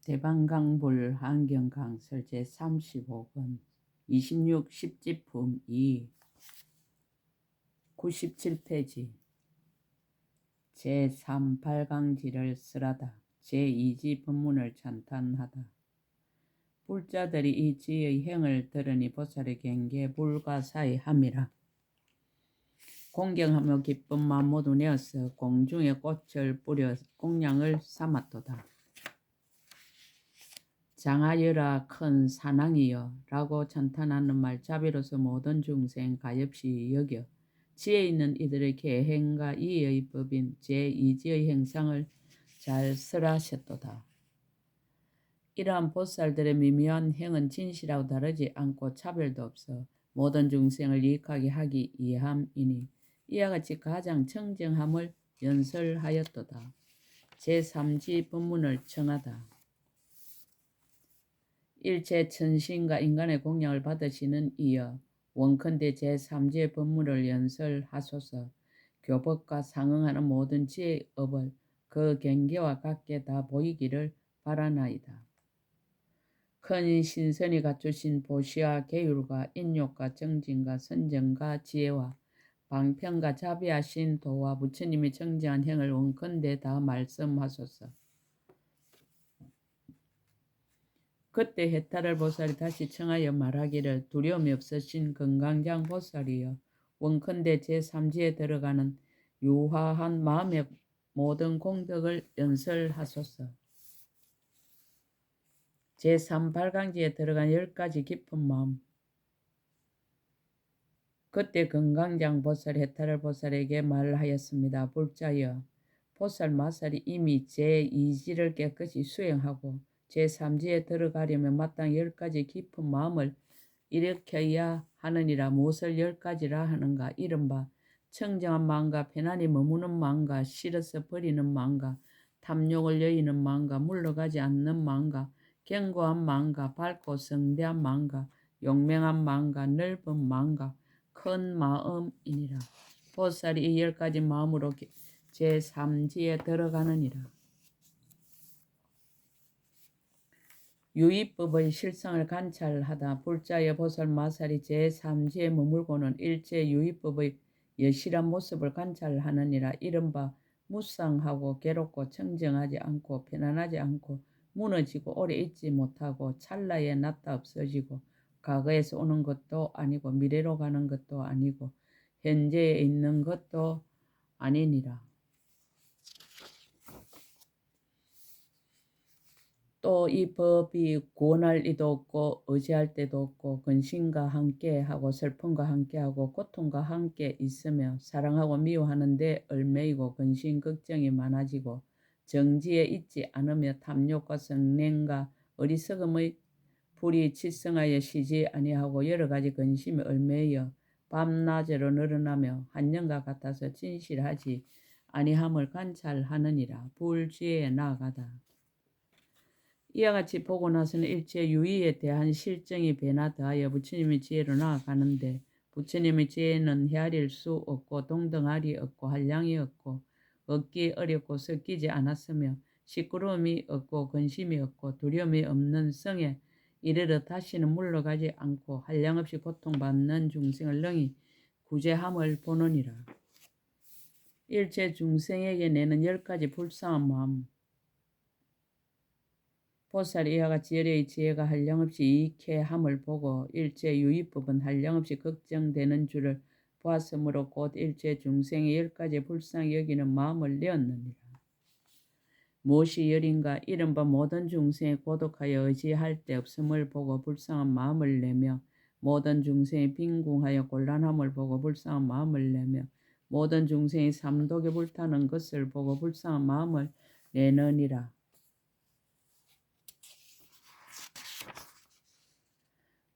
대방강불 한경강설 제35권 26 10지품 2 97페이지 제3발강지를 쓰라다. 제2지 법문을 찬탄하다. 불자들이 이 지의 행을 들으니 보살의 경계 불가사의함이라. 공경하며 기쁜 마음 모두 내어서 공중에 꽃을 뿌려 공양을 삼았도다. 장하여라 큰 산왕이여 라고 찬탄하는 말 자비로서 모든 중생 가엾이 여겨 지혜 있는 이들의 계행과 이의 법인 제2지의 행상을 잘 설하셨도다. 이러한 보살들의 미묘한 행은 진실하고 다르지 않고 차별도 없어 모든 중생을 이익하게 하기 위함이니 이와 같이 가장 청정함을 연설하였도다. 제3지 법문을 청하다. 일체 천신과 인간의 공양을 받으시는 이여 원컨대 제3지의 법문을 연설하소서. 교법과 상응하는 모든 지혜의 업을 그 경계와 같게 다 보이기를 바라나이다. 큰 신선이 갖추신 보시와 계율과 인욕과 정진과 선정과 지혜와 방편과 자비하신 도와 부처님이 정지한 행을 원컨대 다 말씀하소서. 그때 해탈을 보살이 다시 청하여 말하기를 두려움이 없으신 건강장 보살이여 원컨대 제3지에 들어가는 유화한 마음의 모든 공덕을 연설하소서. 제3발강지에 들어간 10가지 깊은 마음. 그때 건강장 보살 해탈을 보살에게 말하였습니다. 불자여 보살 마살이 이미 제2지를 깨끗이 수행하고 제3지에 들어가려면 마땅히 10가지 깊은 마음을 일으켜야 하느니라. 무엇을 10가지라 하는가? 이른바 청정한 마음과 편안히 머무는 마음과 싫어서 버리는 마음과 탐욕을 여의는 마음과 물러가지 않는 마음과 견고한 마음과 밝고 성대한 마음과 용맹한 마음과 넓은 마음과 큰 마음이니라. 보살이 이 10가지 마음으로 제3지에 들어가느니라. 유의법의 실상을 관찰하다. 불자의 보살 마살이 제3지에 머물고는 일체 유의법의 여실한 모습을 관찰하느니라. 이른바 무쌍하고 괴롭고 청정하지 않고 편안하지 않고 무너지고 오래 있지 못하고 찰나에 났다 없어지고 과거에서 오는 것도 아니고 미래로 가는 것도 아니고 현재에 있는 것도 아니니라. 또 이 법이 구원할 이도 없고 의지할 때도 없고 근심과 함께하고 슬픔과 함께하고 고통과 함께 있으며 사랑하고 미워하는 데 얽매이고 근심 걱정이 많아지고 정지에 있지 않으며 탐욕과 성냄과 어리석음의 불이 치성하여 쉬지 아니하고 여러 가지 근심에 얽매여 밤낮으로 늘어나며 한년과 같아서 진실하지 아니함을 관찰하느니라. 불지에 나아가다. 이와 같이 보고 나서는 일체 유의에 대한 실정이 배나 더하여 부처님의 지혜로 나아가는데 부처님의 지혜는 헤아릴 수 없고 동등할이 없고 한량이 없고 얻기 어렵고 섞이지 않았으며 시끄러움이 없고 근심이 없고 두려움이 없는 성에 이르러 다시는 물러가지 않고 한량없이 고통받는 중생을 능히 구제함을 보느니라. 일체 중생에게 내는 10가지 불쌍한 마음. 보살이 이와 같이 열의 지혜가 한량없이 이익해 함을 보고 일체 유의법은 한량없이 걱정되는 줄을 보았으므로 곧 일체 중생의 10가지 불쌍히 여기는 마음을 내었느니라. 무엇이 열인가? 이른바 모든 중생이 고독하여 의지할 데 없음을 보고 불쌍한 마음을 내며 모든 중생이 빈궁하여 곤란함을 보고 불쌍한 마음을 내며 모든 중생이 삼독에 불타는 것을 보고 불쌍한 마음을 내느니라.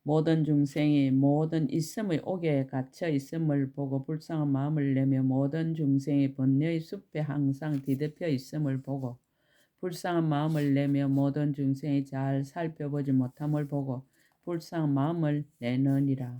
모든 중생이 모든 있음의 옥에 갇혀 있음을 보고 불쌍한 마음을 내며 모든 중생이 번뇌의 숲에 항상 뒤덮여 있음을 보고 불쌍한 마음을 내며 모든 중생이 잘 살펴보지 못함을 보고 불쌍한 마음을 내느니라.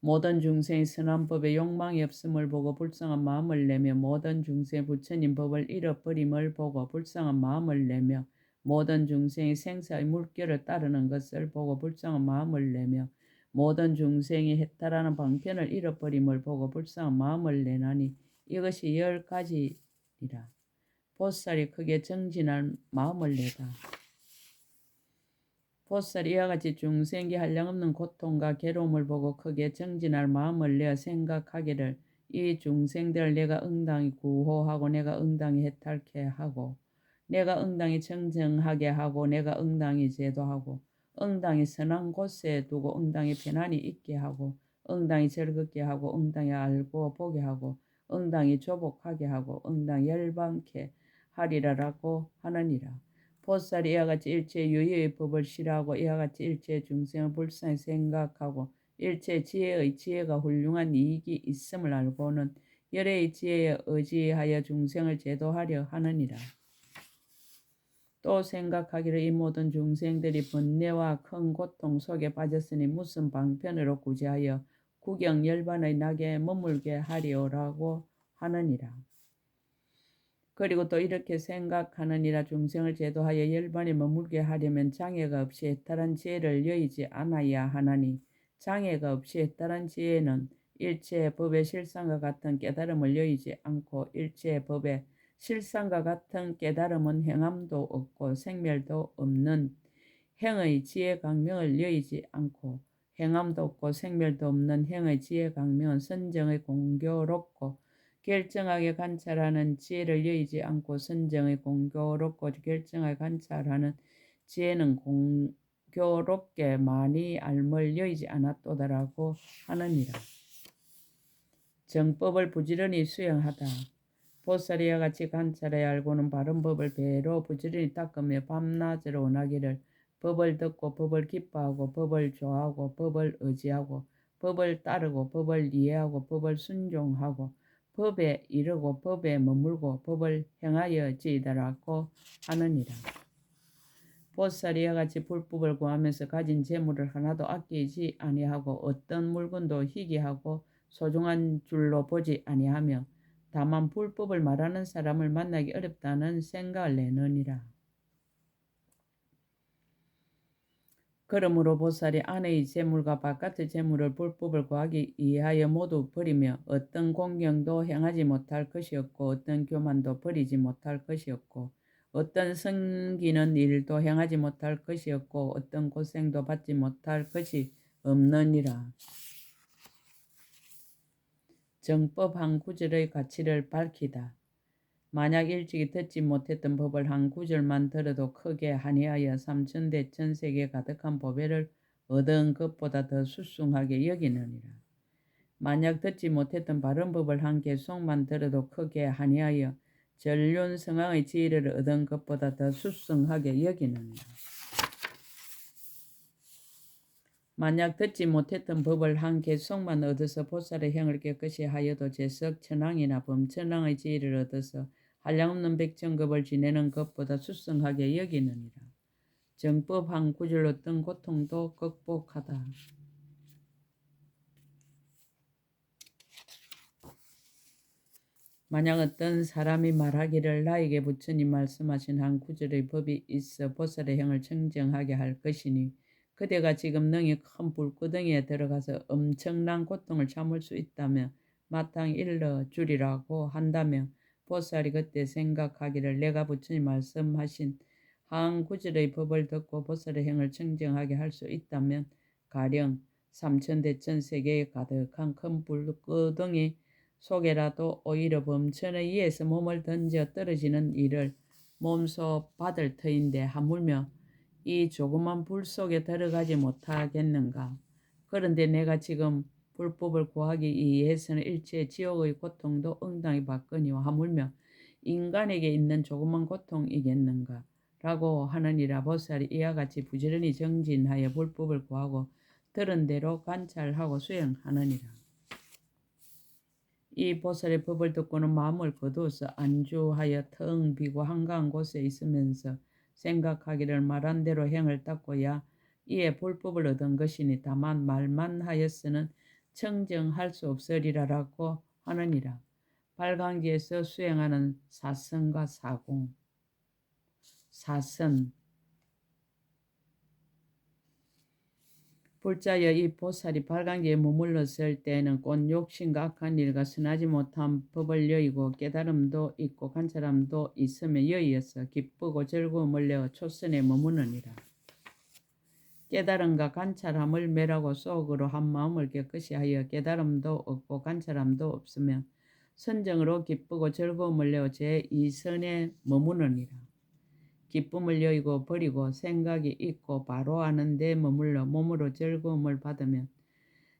모든 중생이 선한 법에 욕망이 없음을 보고 불쌍한 마음을 내며 모든 중생이 부처님 법을 잃어버림을 보고 불쌍한 마음을 내며 모든 중생이 생사의 물결을 따르는 것을 보고 불쌍한 마음을 내며 모든 중생이 해탈하는 방편을 잃어버림을 보고 불쌍한 마음을 내나니 이것이 10가지니라. 보살이 크게 정진할 마음을 내다. 보살이 이와 같이 중생기 한량없는 고통과 괴로움을 보고 크게 정진할 마음을 내어 생각하기를 이 중생들을 내가 응당히 구호하고 내가 응당히 해탈케 하고 내가 응당히 청정하게 하고 내가 응당히 제도하고 응당히 선한 곳에 두고 응당히 편안히 있게 하고 응당히 즐겁게 하고 응당히 알고 보게 하고 응당히 조복하게 하고 응당히 열방케 하리라라고 하느니라. 보살이 이와 같이 일체 유의의 법을 싫어하고 이와 같이 일체 중생을 불쌍히 생각하고 일체 지혜의 지혜가 훌륭한 이익이 있음을 알고는 열의 지혜에 의지하여 중생을 제도하려 하느니라. 또 생각하기를 이 모든 중생들이 번뇌와 큰 고통 속에 빠졌으니 무슨 방편으로 구제하여 구경 열반의 낙에 머물게 하리오라고 하느니라. 그리고 또 이렇게 생각하느니라. 중생을 제도하여 열반에 머물게 하려면 장애가 없이 해탈한 지혜를 여의지 않아야 하나니 장애가 없이 해탈한 지혜는 일체의 법의 실상과 같은 깨달음을 여의지 않고 일체의 법의 실상과 같은 깨달음은 행함도 없고 생멸도 없는 행의 지혜 강명을 여의지 않고 행함도 없고 생멸도 없는 행의 지혜 강명은 선정의 공교롭고 결정하게 관찰하는 지혜를 여의지 않고 선정의 공교롭고 결정하게 관찰하는 지혜는 공교롭게 많이 알물 여의지 않았도다라고 하느니라. 정법을 부지런히 수행하다. 보살이와 같이 관찰해 알고는 바른 법을 배로 부지런히 닦으며 밤낮으로 원하기를 법을 듣고 법을 기뻐하고 법을 좋아하고 법을 의지하고 법을 따르고 법을 이해하고 법을 순종하고 법에 이르고 법에 머물고 법을 행하여지이다라고 하느니라. 보살이와 같이 불법을 구하면서 가진 재물을 하나도 아끼지 아니하고 어떤 물건도 희귀하고 소중한 줄로 보지 아니하며 다만 불법을 말하는 사람을 만나기 어렵다는 생각을 내느니라. 그러므로 보살이 안의 재물과 바깥의 재물을 불법을 구하기 위하여 모두 버리며 어떤 공경도 행하지 못할 것이었고 어떤 교만도 버리지 못할 것이었고 어떤 섬기는 일도 행하지 못할 것이었고 어떤 고생도 받지 못할 것이 없느니라. 정법 한 구절의 가치를 밝히다. 만약 일찍이 듣지 못했던 법을 한 구절만 들어도 크게 한이하여 삼천대 천세계 가득한 보배를 얻은 것보다 더 숭숭하게 여기느니라. 만약 듣지 못했던 바른 법을 한 개송만 들어도 크게 한이하여 전륜성왕의 지혜를 얻은 것보다 더 숭숭하게 여기느니라. 만약 듣지 못했던 법을 한 개송만 얻어서 보살의 행을 깨끗이 하여도 재석 천왕이나 범천왕의 지혜를 얻어서 한량없는 백정급을 지내는 것보다 숭숭하게 여기느니라. 정법 한 구절로 어떤 고통도 극복하다. 만약 어떤 사람이 말하기를 나에게 부처님 말씀하신 한 구절의 법이 있어 보살의 행을 청정하게 할 것이니 그대가 지금 능히 큰 불구덩이에 들어가서 엄청난 고통을 참을 수 있다면 마땅히 일러주리라고 한다면 보살이 그때 생각하기를 내가 부처님 말씀하신 한 구절의 법을 듣고 보살의 행을 청정하게 할 수 있다면 가령 삼천대천 세계에 가득한 큰 불구덩이 속에라도 오히려 범천의 위에서 몸을 던져 떨어지는 일을 몸소 받을 터인데 하물며 이 조그만 불 속에 들어가지 못하겠는가. 그런데 내가 지금 불법을 구하기 위해서는 일체 지옥의 고통도 응당히 받거니와 하물며 인간에게 있는 조그만 고통이겠는가 라고 하느니라. 보살이 이와 같이 부지런히 정진하여 불법을 구하고 들은 대로 관찰하고 수행하느니라. 이 보살의 법을 듣고는 마음을 거두어서 안주하여 텅 비고 한가한 곳에 있으면서 생각하기를 말한 대로 행을 닦고야 이에 불법을 얻은 것이니 다만 말만 하였으는 청정할 수 없으리라라고 하느니라. 발광지에서 수행하는 사선과 사공. 사선. 불자여 이 보살이 발광지에 머물렀을 때에는 곧 욕심과 악한 일과 선하지 못한 법을 여의고 깨달음도 있고 관찰함도 있으며 여의어서 기쁘고 즐거움을 내어 초선에 머무느니라. 깨달음과 관찰함을 매라고 속으로 한 마음을 깨끗이 하여 깨달음도 없고 관찰함도 없으며 선정으로 기쁘고 즐거움을 내어 제2선에 머무느니라. 기쁨을 여의고 버리고 생각이 있고 바로 아는 데 머물러 몸으로 즐거움을 받으면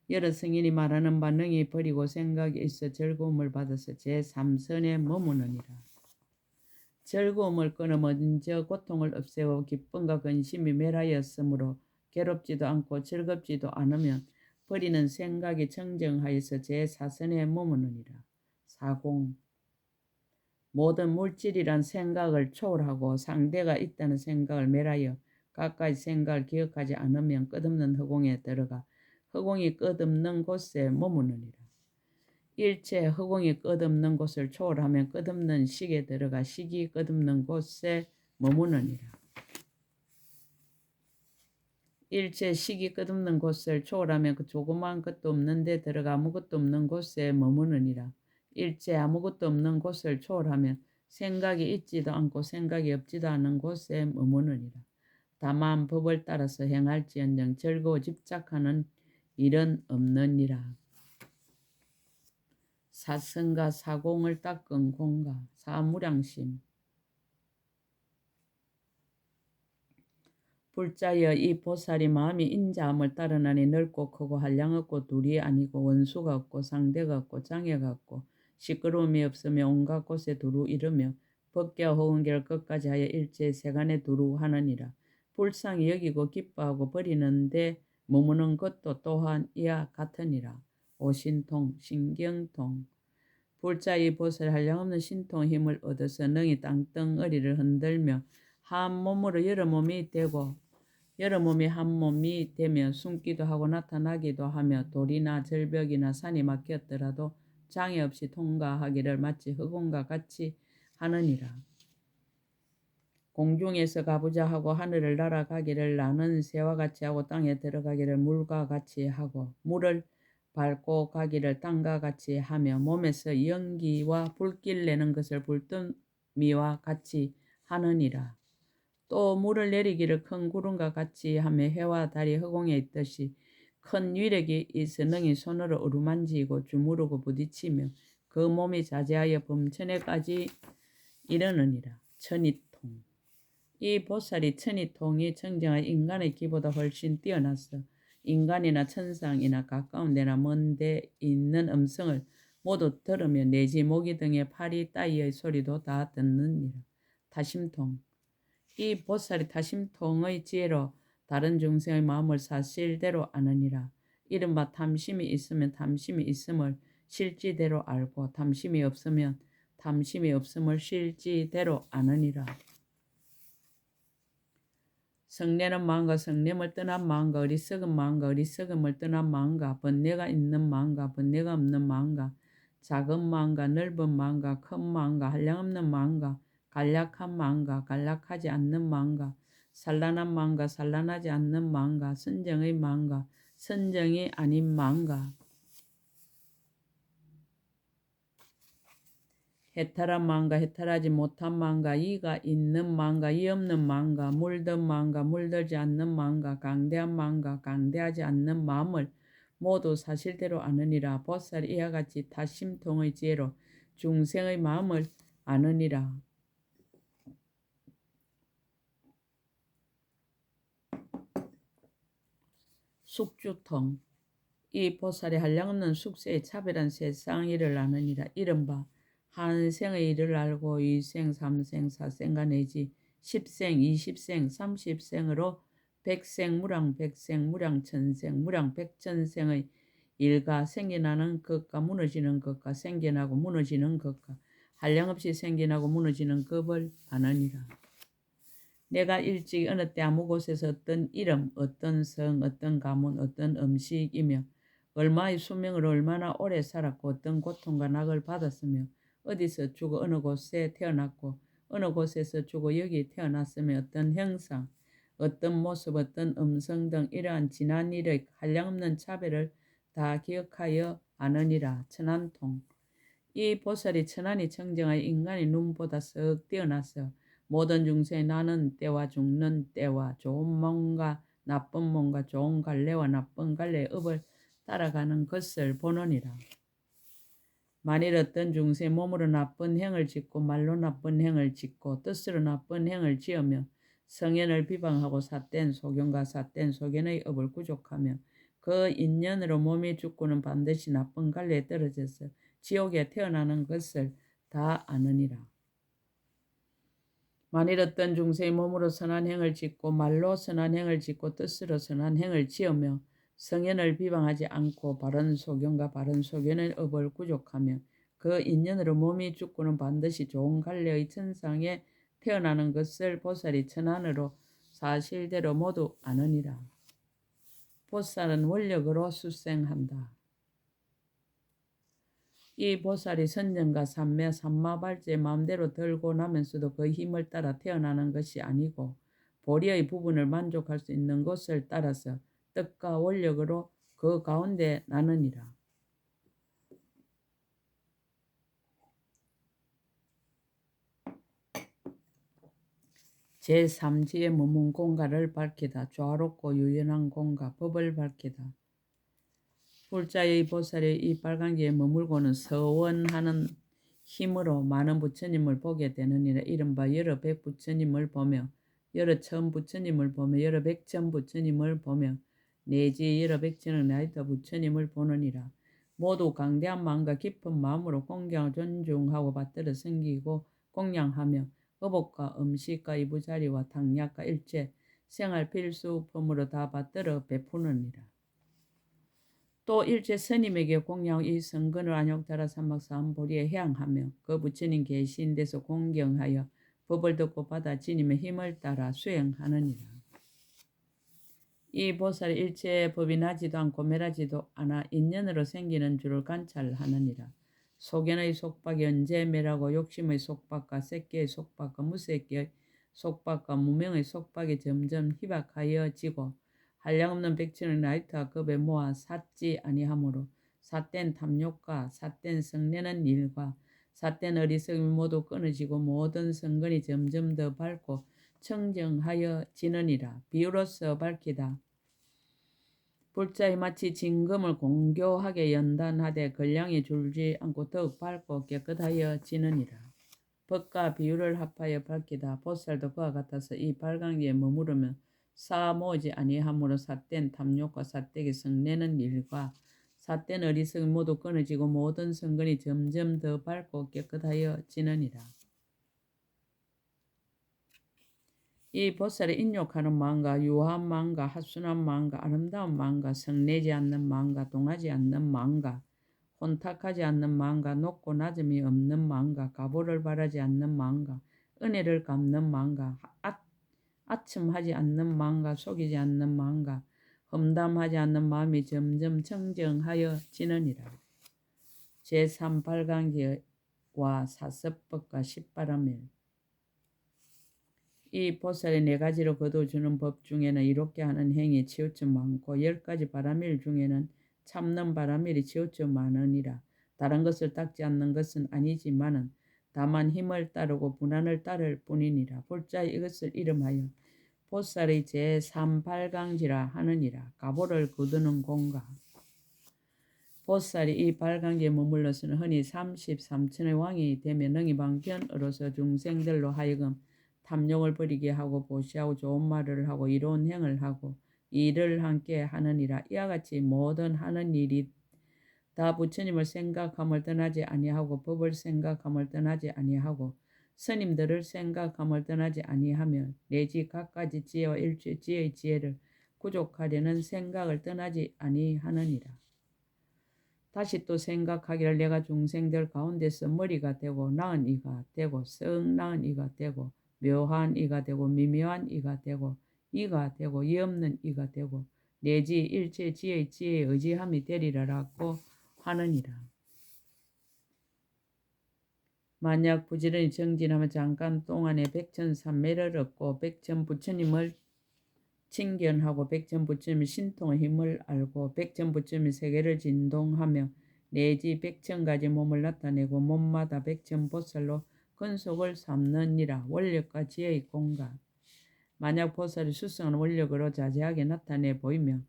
여러 성인이 말하는 바 능히 버리고 생각이 있어 즐거움을 받아서 제3선에 머무느니라. 즐거움을 끊어 먼저 고통을 없애고 기쁨과 근심이 멸하였으므로 괴롭지도 않고 즐겁지도 않으면 버리는 생각이 청정하여서 제4선에 머무느니라. 사공. 모든 물질이란 생각을 초월하고 상대가 있다는 생각을 멸하여 갖가지 생각을 기억하지 않으면 끝없는 허공에 들어가 허공이 끝없는 곳에 머무느니라. 일체 허공이 끝없는 곳을 초월하면 끝없는 식에 들어가 식이 끝없는 곳에 머무느니라. 일체 식이 끝없는 곳을 초월하면 그 조그마한 것도 없는 데 들어가 아무것도 없는 곳에 머무느니라. 일체 아무것도 없는 곳을 초월하면 생각이 있지도 않고 생각이 없지도 않은 곳에 머무느니라. 다만 법을 따라서 행할지언정 즐거워 집착하는 일은 없느니라. 사성과 사공을 닦은 공가. 사무량심. 불자여 이 보살이 마음이 인자함을 따르나니 넓고 크고 한량없고 둘이 아니고 원수가 없고 상대가 없고 장애가 없고 시끄러움이 없으며 온갖 곳에 두루 이르며 법계와 허공계를 끝까지 하여 일체 세간에 두루 하느니라. 불쌍히 여기고 기뻐하고 버리는데 머무는 것도 또한 이와 같으니라. 오신통 신경통. 불자 이 보살이 한량없는 신통 힘을 얻어서 능히 땅덩어리를 흔들며 한 몸으로 여러 몸이 되고 여러 몸이 한 몸이 되며 숨기도 하고 나타나기도 하며 돌이나 절벽이나 산이 막혔더라도 장애 없이 통과하기를 마치 흑원과 같이 하느니라. 공중에서 가보자 하고 하늘을 날아가기를 나는 새와 같이 하고 땅에 들어가기를 물과 같이 하고 물을 밟고 가기를 땅과 같이 하며 몸에서 연기와 불길 내는 것을 불더미와 같이 하느니라. 또 물을 내리기를 큰 구름과 같이 하며 해와 달이 허공에 있듯이 큰 위력이 있어 능히 손으로 어루만지고 주무르고 부딪히며 그 몸이 자제하여 범천에까지 이르느니라. 천이통. 이 보살이 천이통이 청정한 인간의 기보다 훨씬 뛰어나서 인간이나 천상이나 가까운 데나 먼 데 있는 음성을 모두 들으며 내지 모기 등의 파리 따위의 소리도 다 듣느니라. 타심통. 이 보살이 타심통의 지혜로 다른 중생의 마음을 사실대로 아느니라. 이른바 탐심이 있으면 탐심이 있음을 실지대로 알고 탐심이 없으면 탐심이 없음을 실지대로 아느니라. 성내는 마음과 성냄을 떠난 마음과 어리석은 마음과 어리석음을 떠난 마음과 번뇌가 있는 마음과 번뇌가 없는 마음과 작은 마음과 넓은 마음과 큰 마음과 한량없는 마음과 간략한 마음과 간략하지 않는 마음과 산란한 마음과 산란하지 않는 마음과 선정의 마음과 선정이 아닌 마음과 해탈한 마음과 해탈하지 못한 마음과 이가 있는 마음과 이 없는 마음과 물든 마음과 물들지 않는 마음과 강대한 마음과 강대하지 않는 마음을 모두 사실대로 아느니라. 보살이 이와 같이 타심통의 지혜로 중생의 마음을 아느니라. 숙주통. 이 보살이 한량없는 숙세의 차별한 세상 일을 아느니라. 이른바 한 생의 일을 알고 2생, 3생, 4생가 내지 10생, 20생, 30생으로 백생, 무량 백생, 무량 천생, 무량 백천생의 일과 생겨나는 것과 무너지는 것과 생겨나고 무너지는 것과 한량없이 생겨나고 무너지는 법을 아느니라. 내가 일찍 어느 때 아무 곳에서 어떤 이름, 어떤 성, 어떤 가문, 어떤 음식이며 얼마의 수명을 얼마나 오래 살았고 어떤 고통과 낙을 받았으며 어디서 죽어 어느 곳에 태어났고 어느 곳에서 죽어 여기 태어났으며 어떤 형상, 어떤 모습, 어떤 음성 등 이러한 지난 일의 한량없는 차별을 다 기억하여 아느니라. 천안통. 이 보살이 천안이 청정하여 인간의 눈보다 썩 뛰어나서 모든 중생의 나는 때와 죽는 때와 좋은 몸과 나쁜 몸과 좋은 갈래와 나쁜 갈래의 업을 따라가는 것을 보느니라. 만일 어떤 중생 몸으로 나쁜 행을 짓고 말로 나쁜 행을 짓고 뜻으로 나쁜 행을 지으며 성현을 비방하고 삿된 소견과 삿된 소견의 업을 구족하며 그 인연으로 몸이 죽고는 반드시 나쁜 갈래에 떨어져서 지옥에 태어나는 것을 다 아느니라. 만일 어떤 중생의 몸으로 선한 행을 짓고 말로 선한 행을 짓고 뜻으로 선한 행을 지으며 성현을 비방하지 않고 바른 소견과 바른 소견의 업을 구족하며 그 인연으로 몸이 죽고는 반드시 좋은 갈래의 천상에 태어나는 것을 보살이 천안으로 사실대로 모두 아느니라. 보살은 원력으로 xuất 생한다. 이 보살이 선정과 삼매, 삼마발제 마음대로 들고 나면서도 그 힘을 따라 태어나는 것이 아니고 보리의 부분을 만족할 수 있는 곳을 따라서 뜻과 원력으로 그 가운데 나느니라. 제3지의 무문 공가를 밝히다. 조화롭고 유연한 공가, 법을 밝히다. 불자의 보살이 이 빨간기에 머물고는 서원하는 힘으로 많은 부처님을 보게 되느니라. 이른바 여러 백 부처님을 보며 여러 천 부처님을 보며 여러 백천 부처님을 보며 내지 여러 백천의 나이터 부처님을 보느니라. 모두 강대한 마음과 깊은 마음으로 공경을 존중하고 받들어 섬기고供養하며 의복과 음식과 이부자리와 당약과 일체 생활 필수품으로 다 받들어 베푸느니라. 또 일체 스님에게 공양 이 성근을 안욕다라 삼박사암보리에 향하며 그 부처님 계신 데서 공경하여 법을 듣고 받아 지님의 힘을 따라 수행하느니라. 이 보살이 일체 법이 나지도 않고 멸하지도 않아 인연으로 생기는 줄을 관찰하느니라. 소견의 속박이 언제 멸하고 욕심의 속박과 새끼의 속박과 무새끼의 속박과 무명의 속박이 점점 희박하여지고 한량없는 백천의 나이트와 급에 모아 삿지 아니하므로 삿된 탐욕과 삿된 성내는 일과 삿된 어리석음이 모두 끊어지고 모든 성근이 점점 더 밝고 청정하여지느니라. 비유로서 밝히다. 불자에 마치 진금을 공교하게 연단하되 걸량이 줄지 않고 더욱 밝고 깨끗하여지느니라. 법과 비유를 합하여 밝히다. 보살도 그와 같아서 이 발광기에 머무르면 쌓아모으지 아니하므로 삿된 탐욕과 삿되게 성내는 일과 삿된 어리석음이 모두 끊어지고 모든 성근이 점점 더 밝고 깨끗하여지느니라. 이 보살이 인욕하는 마음과 유한 마음과 하순한 마음과 아름다운 마음과 성내지 않는 마음과 동하지 않는 마음과 혼탁하지 않는 마음과 높고 낮음이 없는 마음과 가보를 바라지 않는 마음과 은혜를 갚는 마음과 아첨하지 않는 마음과 속이지 않는 마음과 험담하지 않는 마음이 점점 청정하여지느니라. 제3발광기와 사섭법과 십바라밀. 이 보살이 4가지로 거둬주는 법 중에는 이롭게 하는 행위 치우쳐 많고 10가지 바라밀 중에는 참는 바라밀이 치우쳐 많으니라. 다른 것을 닦지 않는 것은 아니지만은 다만 힘을 따르고 분한을 따를 뿐이니라. 불자 이것을 이름하여 보살의 제3발광지라 하느니라. 가보를 거두는 공가. 보살이 이 발광기에 머물러서는 흔히 33천의 왕이 되며 능이방편으로서 중생들로 하여금 탐욕을 버리게 하고 보시하고 좋은 말을 하고 이로운 행을 하고 일을 함께 하느니라. 이와 같이 모든 하는 일이 다 부처님을 생각함을 떠나지 아니하고 법을 생각함을 떠나지 아니하고 스님들을 생각함을 떠나지 아니하며 내지 갖가지 지혜와 일체 지혜의 지혜를 구족하려는 생각을 떠나지 아니하느니라. 다시 또 생각하기를 내가 중생들 가운데서 머리가 되고 나은 이가 되고 썩 나은 이가 되고 묘한 이가 되고 미묘한 이가 되고 이 없는 이가 되고 내지 일체 지의 지혜에 의지함이 되리라라고 하느니라. 만약 부지런히 정진하면 잠깐 동안에 백천삼매를 얻고 백천부처님을 칭견하고 백천부처님의 신통의 힘을 알고 백천부처님의 세계를 진동하며 내지 백천가지 몸을 나타내고 몸마다 백천보살로 근속을 삼느니라. 원력과 지혜의 공간. 만약 보살이 수성한 원력으로 자세하게 나타내 보이며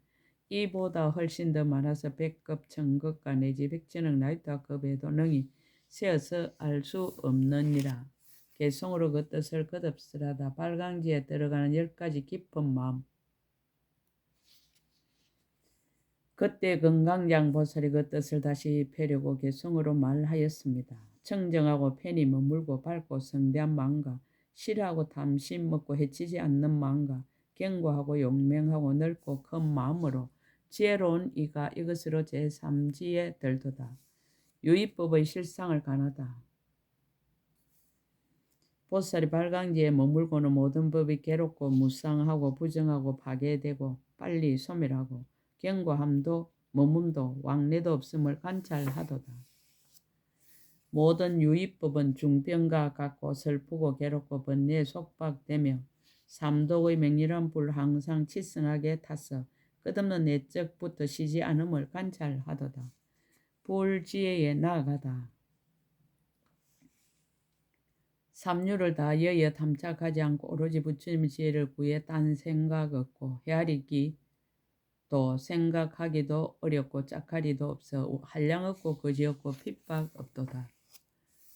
이보다 훨씬 더 많아서 백급, 천급과 내지 백천억 나이타급에도 능히 세어서 알 수 없느니라. 개성으로 그 뜻을 거듭쓰라다. 빨강지에 들어가는 10가지 깊은 마음. 그때 금강장 보살이 그 뜻을 다시 펴려고 개성으로 말하였습니다. 청정하고 편히 머물고 밝고 성대한 마음과 싫어하고 탐심 먹고 해치지 않는 마음과 견고하고 용맹하고 넓고 큰 마음으로 지혜로운 이가 이것으로 제3지에 들도다. 유의법의 실상을 가나다. 보살이 발광지에 머물고는 모든 법이 괴롭고 무상하고 부정하고 파괴되고 빨리 소멸하고 견고함도 머문도 왕래도 없음을 관찰하도다. 모든 유의법은 중병과 같고 슬프고 괴롭고 번뇌에 속박되며 삼독의 맹렬한 불 항상 치성하게 타서 끝없는 내적부터 쉬지 않음을 관찰하도다. 불지혜에 나아가다. 삼류를 다 여여 탐착하지 않고 오로지 부처님의 지혜를 구해 딴 생각 없고 헤아리기 또 생각하기도 어렵고 짝하리도 없어 한량 없고 거지 없고 핍박 없도다.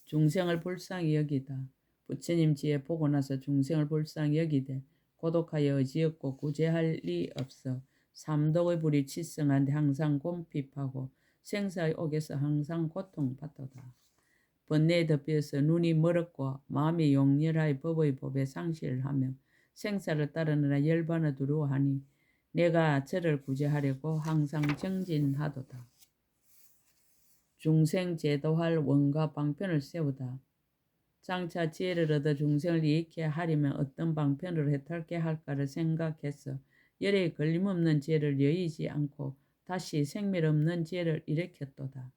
중생을 불쌍히 여기다. 부처님 지혜 보고 나서 중생을 불쌍히 여기되 고독하여 의지 없고 구제할 리 없어 삼독의 불이 치성한데 항상 곰핍하고 생사의 옥에서 항상 고통받도다. 번뇌에 덮여서 눈이 멀었고 마음이 용렬하여 법의 법에 상실을 하며 생사를 따르느라 열반을 두려워하니 내가 저를 구제하려고 항상 정진하도다. 중생 제도할 원과 방편을 세우다. 장차 지혜를 얻어 중생을 이익해 하려면 어떤 방편으로 해탈케 할까를 생각해서 열에 걸림없는 지혜를 여의지 않고 다시 생멸없는 지혜를 일으켰도다.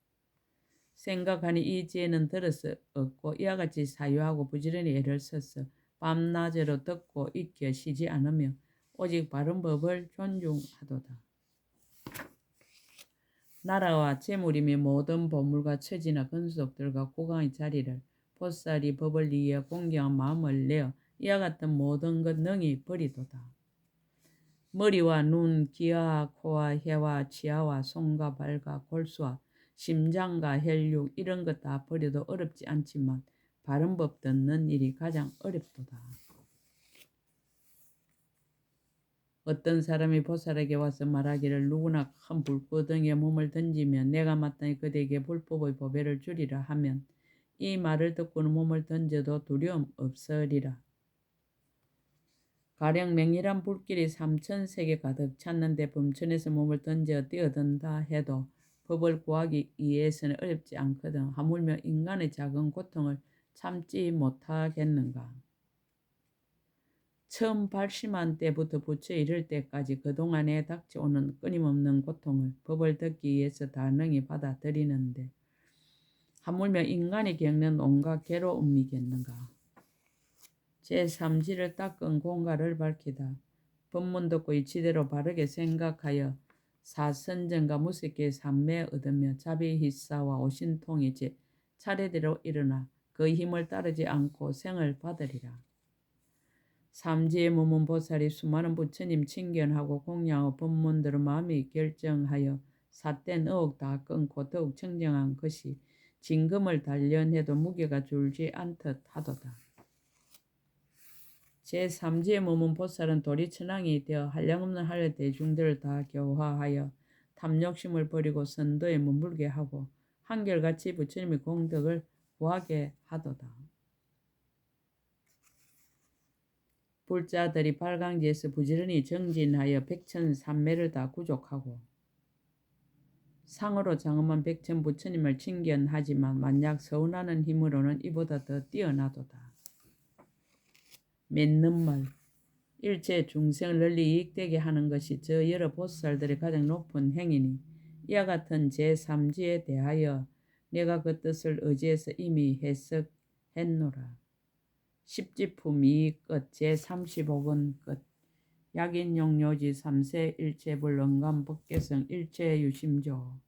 생각하니 이 지혜는 들어서 얻고 이와 같이 사유하고 부지런히 애를 써서 밤낮으로 듣고 익혀 쉬지 않으며 오직 바른 법을 존중하도다. 나라와 재물이며 모든 보물과 처지나 근속들과 고강의 자리를 보살이 법을 위해 공경한 마음을 내어 이와 같은 모든 것 능히 버리도다. 머리와 눈, 귀와 코와 혀와 치아와 손과 발과 골수와 심장과 혈육 이런 것 다 버려도 어렵지 않지만 바른 법 듣는 일이 가장 어렵도다. 어떤 사람이 보살에게 와서 말하기를 누구나 큰 불구덩이에 몸을 던지면 내가 마땅히 그대에게 불법의 보배를 주리라 하면 이 말을 듣고는 몸을 던져도 두려움 없으리라. 가령 맹렬한 불길이 삼천세계 가득 찼는데 범천에서 몸을 던져 뛰어든다 해도 법을 구하기 위해서는 어렵지 않거든 하물며 인간의 작은 고통을 참지 못하겠는가. 처음 발심한 때부터 부처에 이를 때까지 그동안에 닥쳐오는 끊임없는 고통을 법을 듣기 위해서 다 능히 받아들이는데 하물며 인간이 겪는 온갖 괴로움이겠는가. 제3지를 닦은 공가를 밝히다. 법문 듣고 이치대로 바르게 생각하여 사선정과 무색계 삼매 얻으며 자비희사와 오신통이 제 차례대로 일어나 그 힘을 따르지 않고 생을 받으리라. 삼지에 머문 보살이 수많은 부처님 칭견하고 공양하고 법문들을 마음이 결정하여 삿된 의혹 다 끊고 더욱 청정한 것이 진금을 단련해도 무게가 줄지 않듯 하도다. 제3지에 머문 보살은 도리천왕이 되어 한량없는 한려 대중들을 다 교화하여 탐욕심을 버리고 선도에 머물게 하고 한결같이 부처님의 공덕을 구하게 하도다. 불자들이 발광지에서 부지런히 정진하여 백천삼매를 다 구족하고 상으로 장엄한 백천 부처님을 칭견하지만 만약 서운하는 힘으로는 이보다 더 뛰어나도다. 맺는 말. 일체 중생을 널리 이익되게 하는 것이 저 여러 보살들의 가장 높은 행위니 이와 같은 제3지에 대하여 내가 그 뜻을 의지해서 이미 해석했노라. 십지품 2 끝. 제35권 끝. 약인용료지 3세 일체불 응감법계성 일체유심조